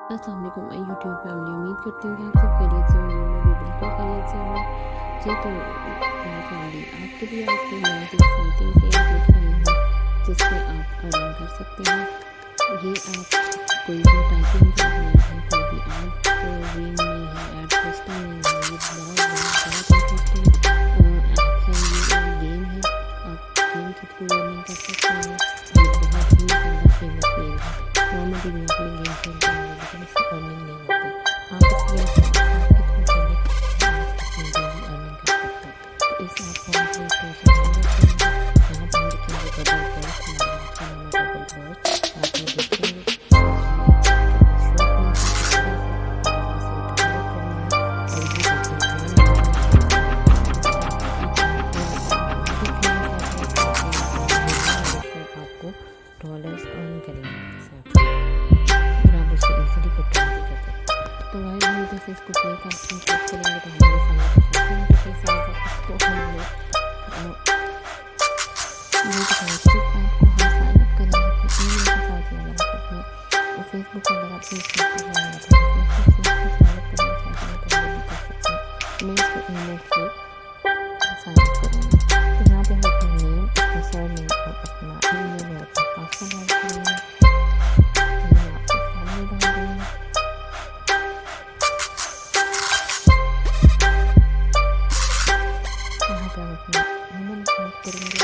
अस्सलाम वालेकुम YouTube family. उम्मीद करती हूँ कि आप सब खैरियत से होंगे। मैं भी बिल्कुल खैरियत से हूँ जी। तो फैमिली, आपके लिए आज कोई बहुत एक्साइटिंग सी ऐप लेकर आई हूँ जिससे आप अर्निंग कर सकते हैं। ये ऐप कोई भी टाइपिंग जॉब नहीं है, कोई भी ऐड रीडिंग नहीं है, ऐड पोस्टिंग नहीं है। ये बहुत इंटरेस्टिंग ऐप है। ये गेम है, आप गेम के थ्रू अर्निंग कर सकते हैं। ये बहुत ही ज़्यादा फेमस गेम है। नॉर्मली भी अपने गेम खेलते हैं लेकिन इससे अर्निंग नहीं होती। आप इस गेम को ऐप के थ्रू खेलें तो आप अपनी डेली अर्निंग कर सकते हैं। तो इस ऐप को हम प्ले स्टोर से डाउनलोड करेंगे। यहाँ पर हम लिखेंगे बबल बर्स्ट। हमारा ऐप का नाम है बबल बर्स्ट। आप ये देखेंगे डॉलर्स अर्न करेंगे इस ऐप से और आप उससे इजीली विड्रॉ भी कर सकते हैं। तो गाइस, हम जैसे इसको प्ले का ऑप्शन क्लिक करेंगे तो हमारे सामने कुछ ऐसा इंटरफेस आएगा। इसको हम ये दिखाएगा कि इस ऐप को हम साइन अप करेंगे अपने ईमेल के साथ। या अगर आप अपने फेसबुक अगर आप यूज़ करते हैं या फेसबुक से इसको साइन अप करना चाहते हैं तो वो भी कर सकते हैं। मैं इसको ईमेल से साइन अप करूँगी। तो यहाँ पे हम अपना नेम, अपना सरनेम और अपना ईमेल और अपना पासवर्ड डाल करेंगे। तो मैं आपके सामने डाल दूँगी। यहाँ पे हम अपना ईमेल टाइप करेंगे।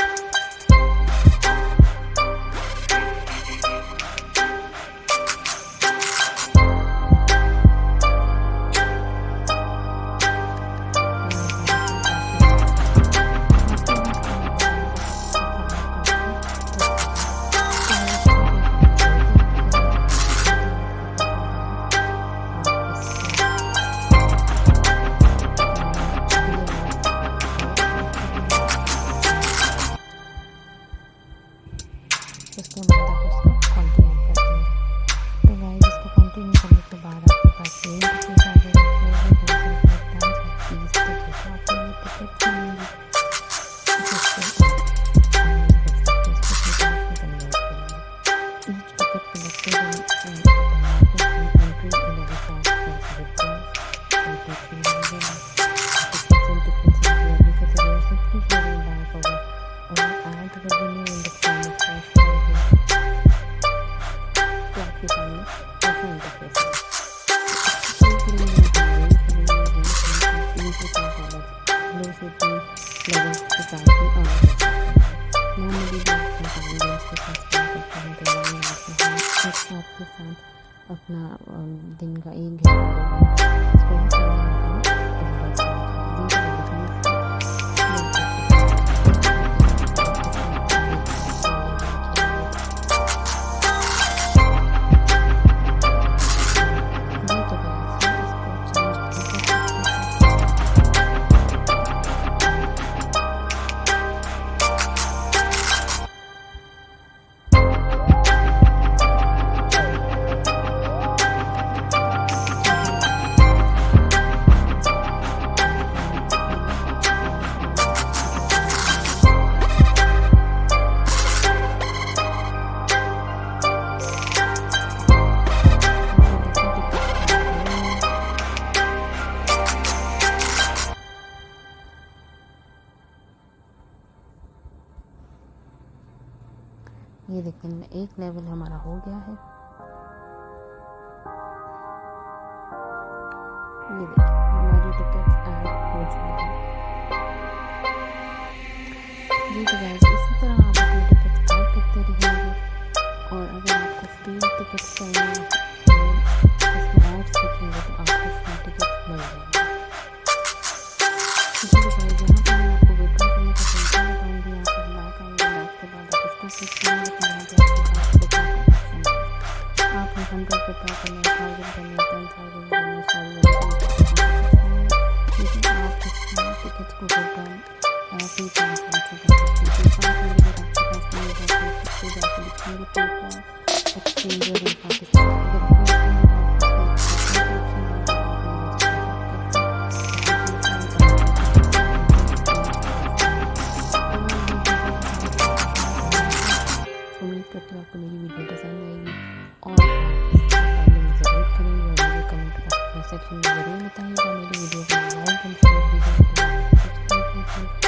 उसके बाद आप उसको कंटिन्यू कर देंगे। तो गाइस, इसको कंटिन्यू करने के बाद आपके पास ये इंटरफेस आ जाएगा। आपको ये टिकट मिलेंगी जिससे आप अर्निंग कर सकते हैं। इसको अपने पास में कन्वर्ट करेंगे। ईच टिकट कलेक्टेड आपके सामने ऐसा इंटरफेस है। आपके साथ अपना दिन का 1 घंटा स्पेंड ये देखें, एक लेवल हमारा हो गया है। ये देखिए हमारी टिकट ऐड हो चुकी है। जी तो गाइस, इसी तरह आप अपनी टिकट ऐड करते रहिएगा और अगर आपको फ्री टिकट चाहिए इसमें ऐड सीखेंगे तो आपको फ्री टिकट मिल जाएगी। जी तो गाइस, यहाँ पर मैं आपको विड्रॉ करने का तरीका बताऊँगी। यहाँ पर बैक आएंगे, बैक के बाद आप इसको क्लिक करेंगे तो यहाँ पे आपके पास विड्रॉ का ऑप्शन है। आप 100 विड्रॉ करना, 1000 करना, 10,000 करना, सारी टिकट्स को विड्रॉ फ्री ट्रांसफर से कर सकते हैं। पेपाल के लिए आपके पास नहीं होगा तो उससे जाकर लिखेंगे पेपाल एक्सचेंजर इन पाकिस्तान। अगर उम्मीद करती हूँ आपको मेरी वीडियो पसंद आएगी और आप इस अर्निंग ज़रूर करेंगे। सेक्शन में ज़रूर बताइएगा। मेरी वीडियो को लाइक एंड शेयर कीजिए, सब्सक्राइब कीजिए।